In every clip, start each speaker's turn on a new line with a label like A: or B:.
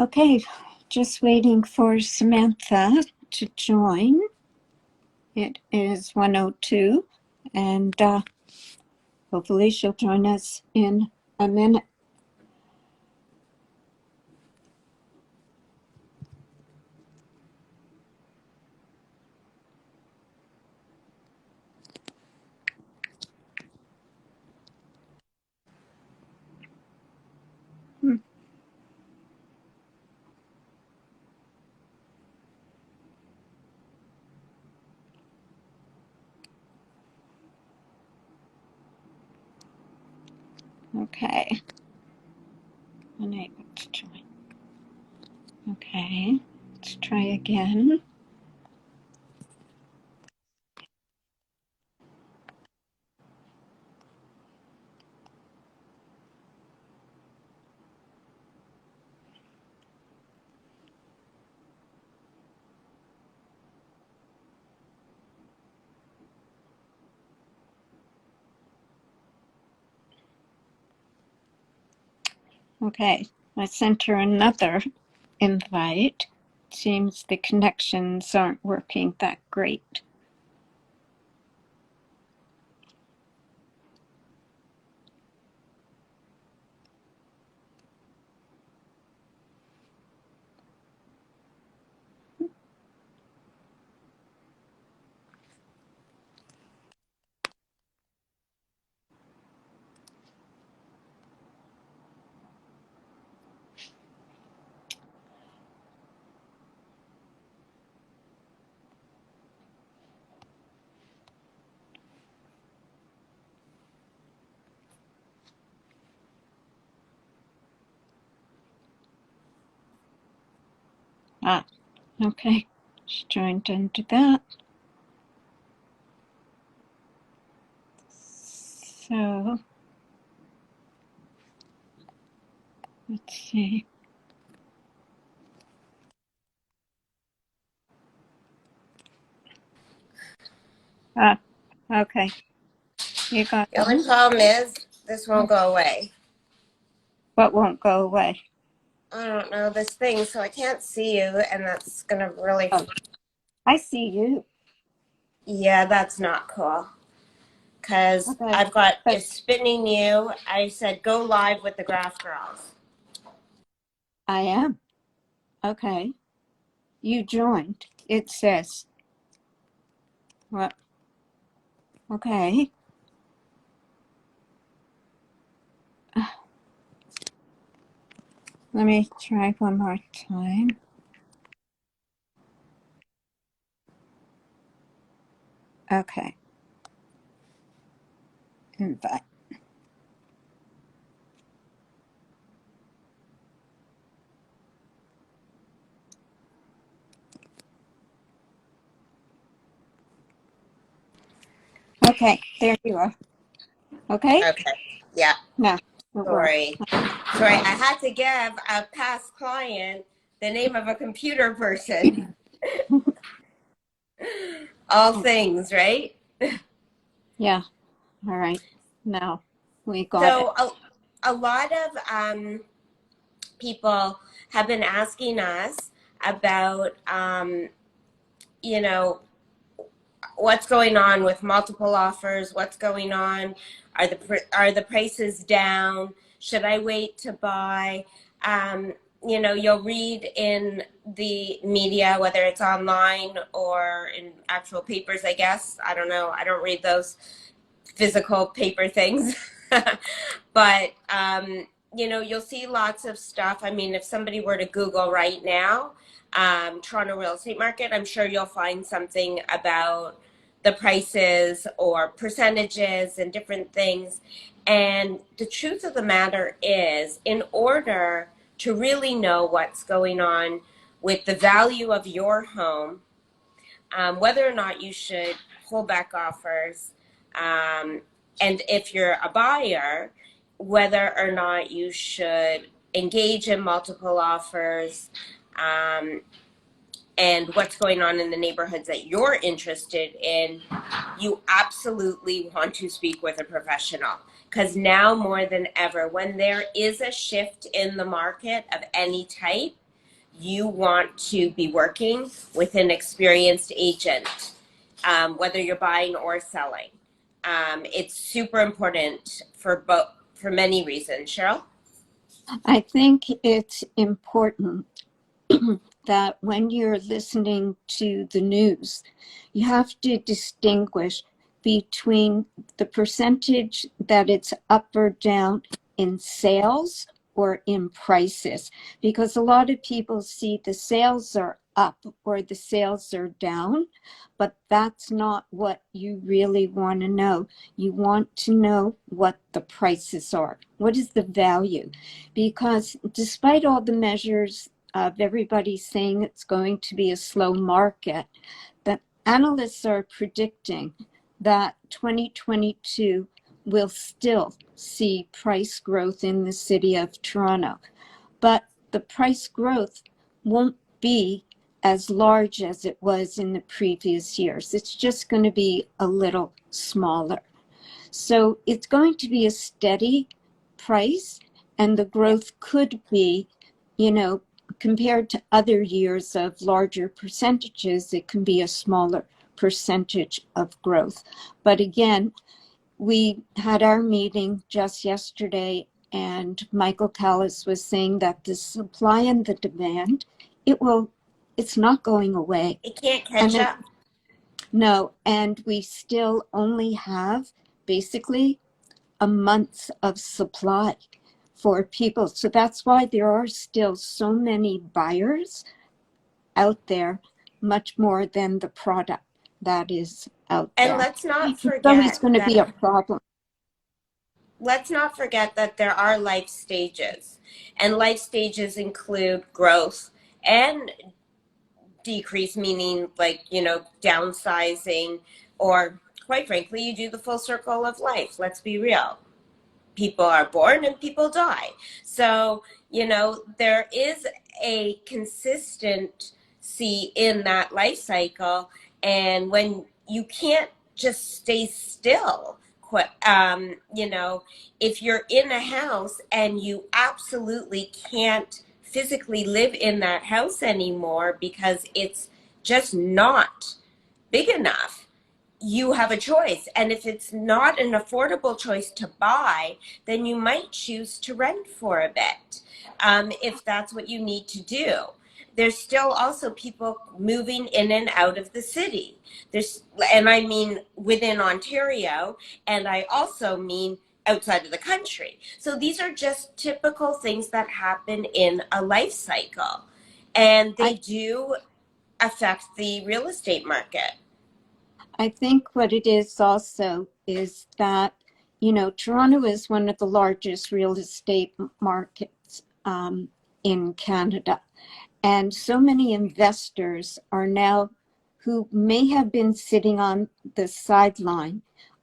A: Okay, just waiting for Samantha to join. It is 1:02, and hopefully she'll join us in a minute. Okay, unable to join. Okay, let's try again. Okay, I sent her another invite. Seems the connections aren't working that great. Ah, okay, she joined into that. So, let's see. Ah, okay, you got
B: The only problem is this won't go away.
A: what won't go away?
B: I don't know this thing, so I can't see you, and that's gonna really.
A: Oh, I see you.
B: Yeah, that's not cool. Because
A: Okay,
B: I've got
A: but
B: it's spinning you. I said go live with the Graff Girls.
A: I am. Okay, you joined. It says, what? Okay. Let me try one more time. Okay. Invite. Okay, there you are. Okay?
B: Okay. Yeah.
A: No, it worked.
B: Sorry. Sorry. I had to give a past client the name of a computer person. All things, right?
A: Yeah, all right. Now we got it.
B: So a lot of people have been asking us about, you know, what's going on with multiple offers, what's going on, are the prices down, should I wait to buy? You'll read in the media, whether it's online or in actual papers, I guess. I don't know, I don't read those physical paper things. But you'll see lots of stuff. I mean, if somebody were to Google right now, Toronto real estate market, I'm sure you'll find something about the prices or percentages and different things. And the truth of the matter is, in order to really know what's going on with the value of your home, whether or not you should hold back offers, and if you're a buyer, whether or not you should engage in multiple offers, and what's going on in the neighborhoods that you're interested in, you absolutely want to speak with a professional. Because now more than ever, when there is a shift in the market of any type, you want to be working with an experienced agent, whether you're buying or selling. It's super important for many reasons. Cheryl?
A: I think it's important that when you're listening to the news, you have to distinguish between the percentage that it's up or down in sales or in prices, because a lot of people see the sales are up or the sales are down, but that's not what you really want to know. You want to know what the prices are. What is the value? Because despite all the measures of everybody saying it's going to be a slow market, the analysts are predicting that 2022 will still see price growth in the city of Toronto. But the price growth won't be as large as it was in the previous years. It's just going to be a little smaller. So it's going to be a steady price, and the growth could be, compared to other years of larger percentages, it can be a smaller percentage of growth. But again, we had our meeting just yesterday, and Michael Callis was saying that the supply and the demand, it's not going away.
B: It can't catch up.
A: No, and we still only have basically a month of supply for people. So that's why there are still so many buyers out there, much more than the product that is out
B: And
A: there.
B: let's not
A: It's always
B: forget
A: going to be a
B: that
A: problem.
B: there are life stages, and life stages include growth and decrease, meaning downsizing, or quite frankly, you do the full circle of life. Let's be real. People are born and people die. So, there is a consistency in that life cycle. And when you can't just stay still, if you're in a house and you absolutely can't physically live in that house anymore because it's just not big enough, you have a choice. And if it's not an affordable choice to buy, then you might choose to rent for a bit, if that's what you need to do. There's still also people moving in and out of the city. And I mean within Ontario, and I also mean outside of the country. So these are just typical things that happen in a life cycle, and they do affect the real estate market.
A: I think what it is also is that, Toronto is one of the largest real estate markets in Canada. And so many investors are now, who may have been sitting on the sideline,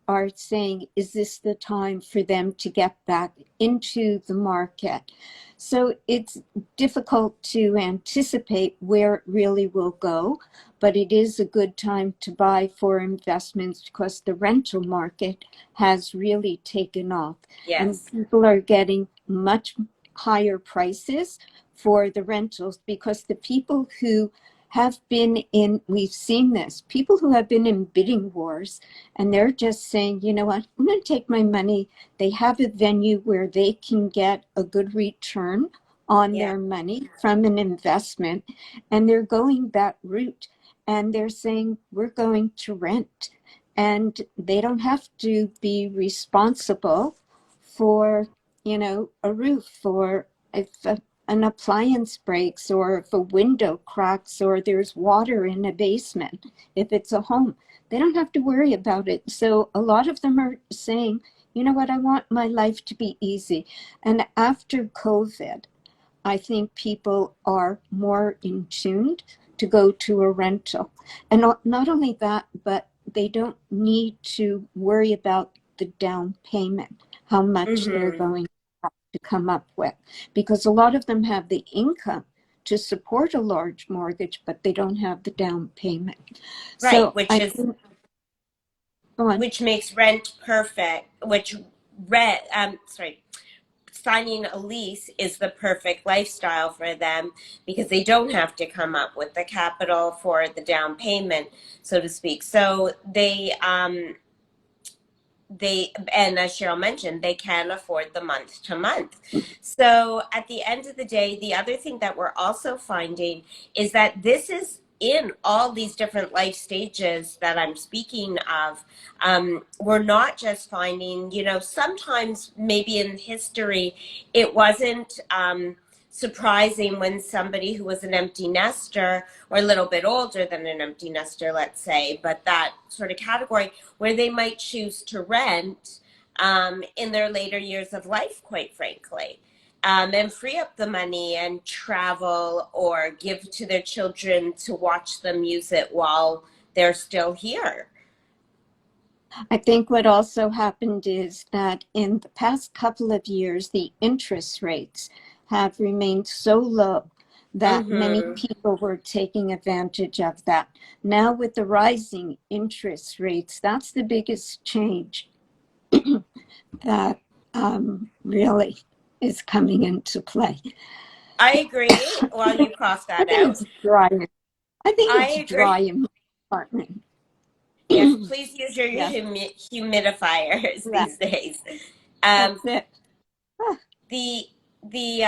A: are saying, is this the time for them to get back into the market? So it's difficult to anticipate where it really will go, but it is a good time to buy for investments because the rental market has really taken off.
B: Yes.
A: And people are getting much higher prices for the rentals because the people who have been in, we've seen this, people who have been in bidding wars, and they're just saying, you know what, I'm going to take my money. They have a venue where they can get a good return on their money from an investment, and they're going that route. And they're saying, we're going to rent. And they don't have to be responsible for, a roof, or if an appliance breaks, or if a window cracks, or there's water in a basement, if it's a home. They don't have to worry about it. So a lot of them are saying, you know what, I want my life to be easy. And after COVID, I think people are more in tuned to go to a rental. And not only that, but they don't need to worry about the down payment, how much they're going to come up with, because a lot of them have the income to support a large mortgage, but they don't have the down payment.
B: Right,
A: So
B: which makes rent perfect, rent signing a lease is the perfect lifestyle for them because they don't have to come up with the capital for the down payment, so to speak. So they, and as Cheryl mentioned, they can afford the month to month. So at the end of the day, the other thing that we're also finding is that this is in all these different life stages that I'm speaking of. We're not just finding, sometimes maybe in history it wasn't surprising when somebody who was an empty nester or a little bit older than an empty nester, let's say, but that sort of category where they might choose to rent in their later years of life, quite frankly, and free up the money and travel or give to their children to watch them use it while they're still here.
A: I think what also happened is that in the past couple of years, the interest rates have remained so low that many
B: Mm-hmm.
A: people were taking advantage of that. Now, with the rising interest rates, that's the biggest change that really is coming into play.
B: I agree. While you cross
A: I
B: that
A: think
B: out,
A: it's dry. I think
B: I
A: it's
B: agree.
A: dry in my apartment.
B: Yes, please use your
A: Yes,
B: humidifiers
A: correct.
B: these days. Um,
A: That's it. Ah,
B: the the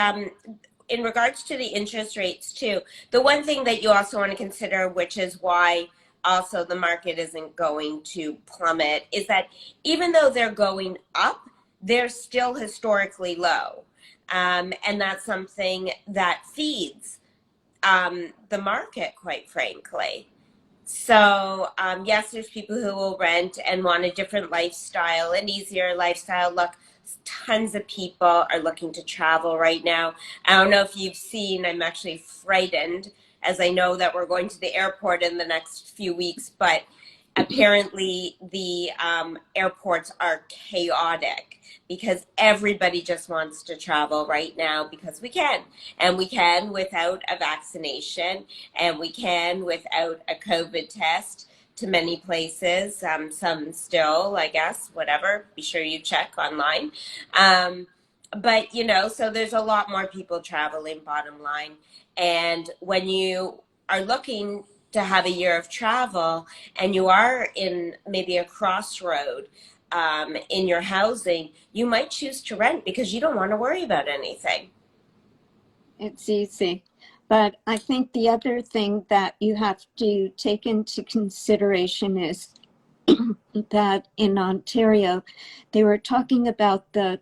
B: in regards to the interest rates too, the one thing that you also want to consider, which is why also the market isn't going to plummet, is that even though they're going up, they're still historically low. And that's something that feeds the market, quite frankly. So, yes, there's people who will rent and want a different lifestyle, an easier lifestyle. Look, tons of people are looking to travel right now. I don't know if you've seen, I'm actually frightened as I know that we're going to the airport in the next few weeks, but apparently the airports are chaotic because everybody just wants to travel right now because we can. And we can without a vaccination, and we can without a COVID test to many places. Some still, I guess, whatever. Be sure you check online. But, so there's a lot more people traveling, bottom line. And when you are looking to have a year of travel and you are in maybe a crossroad in your housing, you might choose to rent because you don't want to worry about anything.
A: it's easy. But I think the other thing that you have to take into consideration is that in Ontario, they were talking about the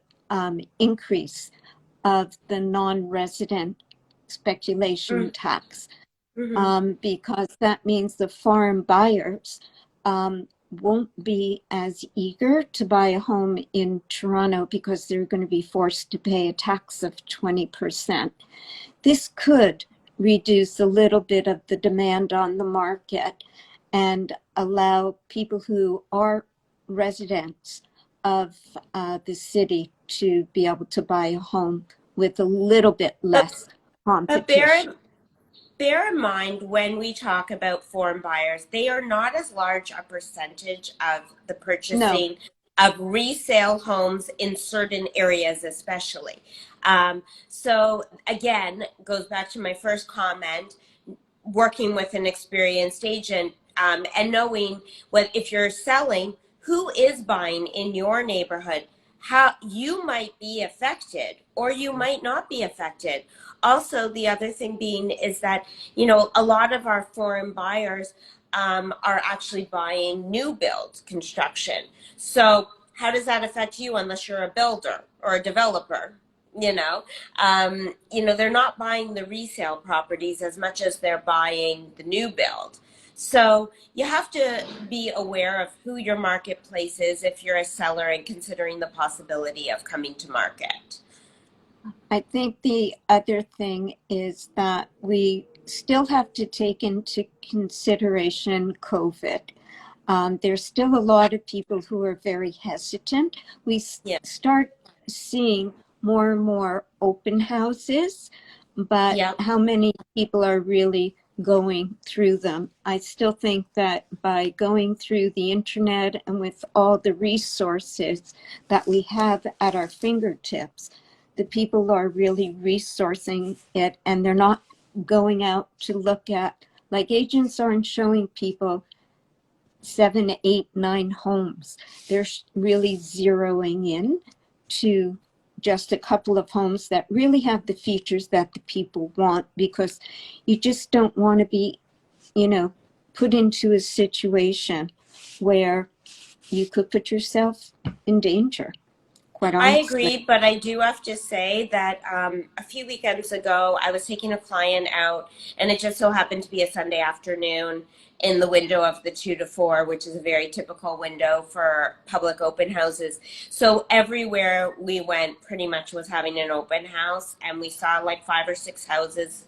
A: increase of the non-resident speculation tax,
B: Mm-hmm.
A: because that means the foreign buyers won't be as eager to buy a home in Toronto because they're going to be forced to pay a tax of 20%. This could reduce a little bit of the demand on the market and allow people who are residents of the city to be able to buy a home with a little bit
B: But,
A: less
B: but
A: competition.
B: bear in mind when we talk about foreign buyers, they are not as large a percentage of the
A: No,
B: purchasing of resale homes in certain areas, especially. So again, goes back to my first comment, working with an experienced agent and knowing what if you're selling, who is buying in your neighborhood, how you might be affected or you might not be affected. Also, the other thing being is that a lot of our foreign buyers are actually buying new build construction. So how does that affect you unless you're a builder or a developer? you know they're not buying the resale properties as much as they're buying the new build. So you have to be aware of who your marketplace is if you're a seller and considering the possibility of coming to market.
A: I think the other thing is that we still have to take into consideration COVID. There's still a lot of people who are very hesitant. We
B: Yeah.
A: start seeing more and more open houses, but
B: Yep.
A: how many people are really going through them? I still think that by going through the internet and with all the resources that we have at our fingertips, the people are really resourcing it, and they're not going out to look at, like, agents aren't showing people 7, 8, 9 homes. They're really zeroing in to just a couple of homes that really have the features that the people want, because you just don't want to be, put into a situation where you could put yourself in danger, quite
B: I
A: honestly.
B: agree, but I do have to say that a few weekends ago, I was taking a client out, and it just so happened to be a Sunday afternoon in the window of the 2 to 4, which is a very typical window for public open houses. So everywhere we went pretty much was having an open house, and we saw like 5 or 6 houses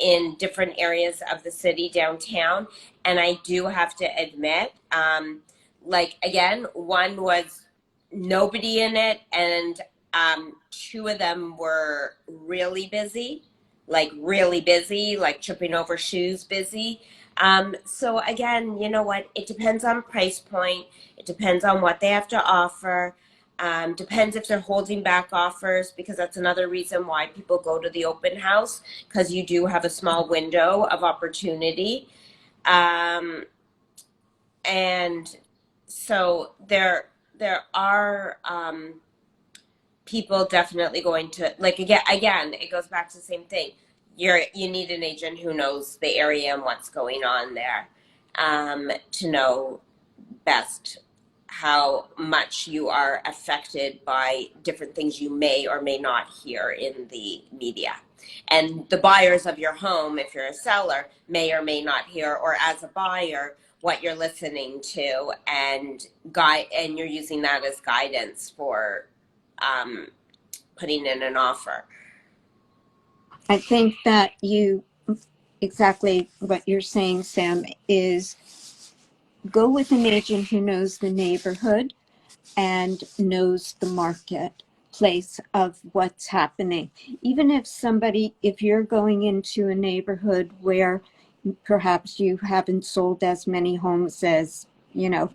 B: in different areas of the city downtown. And I do have to admit, like, again, one was nobody in it, and 2 of them were really busy, like tripping over shoes busy. So again, you know what? It depends on price point. It depends on what they have to offer. Depends if they're holding back offers, because that's another reason why people go to the open house, because you do have a small window of opportunity. Um, and so there are people definitely going to, like, again it goes back to the same thing. You need an agent who knows the area and what's going on there, to know best how much you are affected by different things you may or may not hear in the media. And the buyers of your home, if you're a seller, may or may not hear, or as a buyer, what you're listening to, and you're using that as guidance for um, putting in an offer.
A: I think that exactly what you're saying, Sam, is go with an agent who knows the neighborhood and knows the marketplace of what's happening. Even if you're going into a neighborhood where perhaps you haven't sold as many homes as,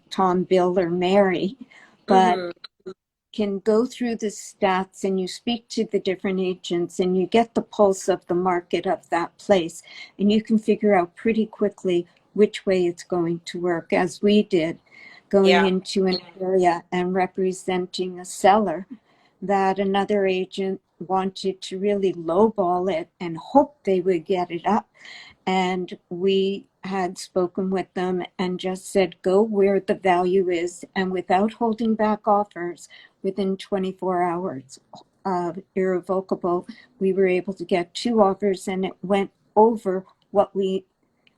A: Tom, Bill, or Mary, but
B: Mm-hmm.
A: can go through the stats and you speak to the different agents and you get the pulse of the market of that place, and you can figure out pretty quickly which way it's going to work, as we did, going
B: Yeah.
A: into an area and representing a seller that another agent wanted to really lowball it and hope they would get it up. And we had spoken with them and just said, go where the value is. And without holding back offers, within 24 hours, irrevocable, we were able to get 2 offers, and it went over what we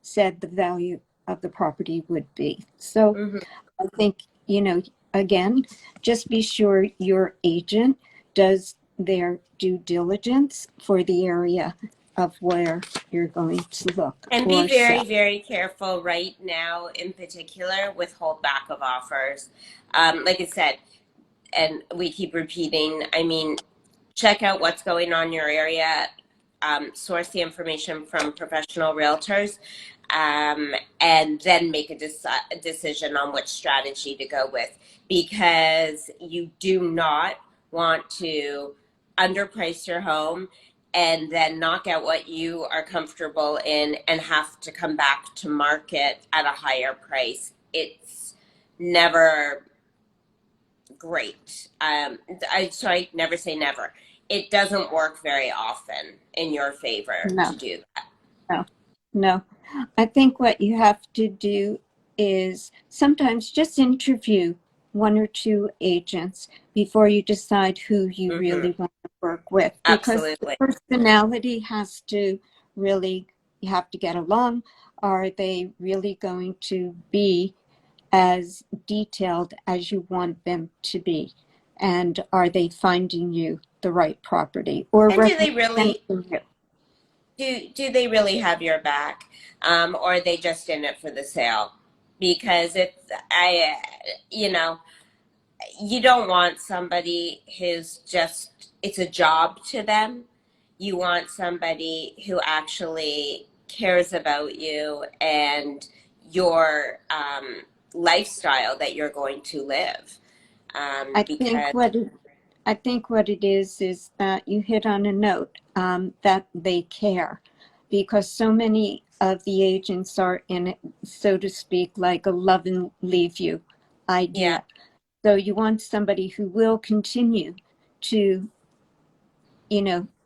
A: said the value of the property would be. So
B: Mm-hmm.
A: I think, again, just be sure your agent does their due diligence for the area of where you're going to look
B: And be
A: or
B: very,
A: sell.
B: very careful right now, in particular, with holdback of offers. Like I said, and we keep repeating, I mean, check out what's going on in your area, source the information from professional realtors, and then make a decision on which strategy to go with, because you do not want to underprice your home and then knock out what you are comfortable in and have to come back to market at a higher price. It's never great. Never say never. It doesn't work very often in your favor
A: No,
B: to do that.
A: no, no. I think what you have to do is sometimes just interview 1 or 2 agents before you decide who you
B: Mm-hmm.
A: really want to work with, because the
B: Absolutely.
A: personality has to really, you have to get along. Are they really going to be as detailed as you want them to be? And are they finding you the right property or
B: And
A: representing you?
B: do they really have your back, or are they just in it for the sale? Because you know, you don't want somebody who's just, it's a job to them. You want somebody who actually cares about you and your lifestyle that you're going to live.
A: I think
B: Because
A: what I think what it is that you hit on a note, that they care, because so many of the agents are in it, so to speak, like a love and leave you
B: Yeah,
A: idea. So you want somebody who will continue to,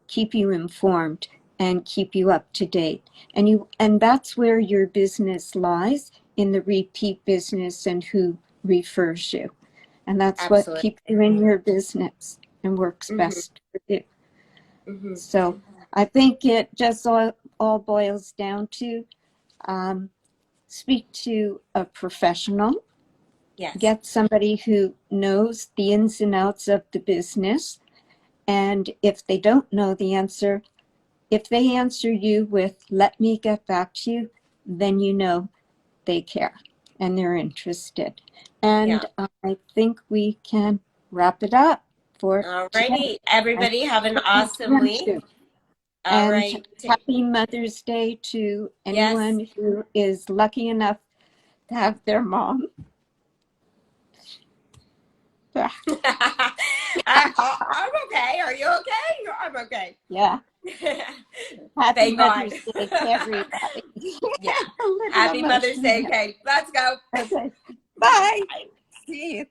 A: keep you informed and keep you up to date. And that's where your business lies, in the repeat business and who refers you. And that's what
B: absolutely.
A: keeps you in your business and works
B: Hmm.
A: best for you.
B: Hmm.
A: So I think it just all boils down to, um, speak to a professional,
B: Yes.
A: get somebody who knows the ins and outs of the business. And if they don't know the answer, if they answer you with, let me get back to you, then you know they care and they're interested.
B: Yeah.
A: And I think we can wrap it up for
B: All
A: today.
B: righty.
A: I
B: Everybody have an
A: think we
B: awesome
A: can
B: week.
A: too.
B: All
A: And
B: right.
A: happy Mother's Day to
B: Yes.
A: anyone who is lucky enough to have their mom.
B: I'm okay. Are you okay? I'm okay.
A: Yeah. Happy
B: Thank God.
A: Mother's Day to everybody.
B: Yeah.
A: A little
B: Happy Mother's
A: emotion
B: Day,
A: there.
B: Kate. Let's go.
A: Okay. Bye.
B: Bye.
A: See you.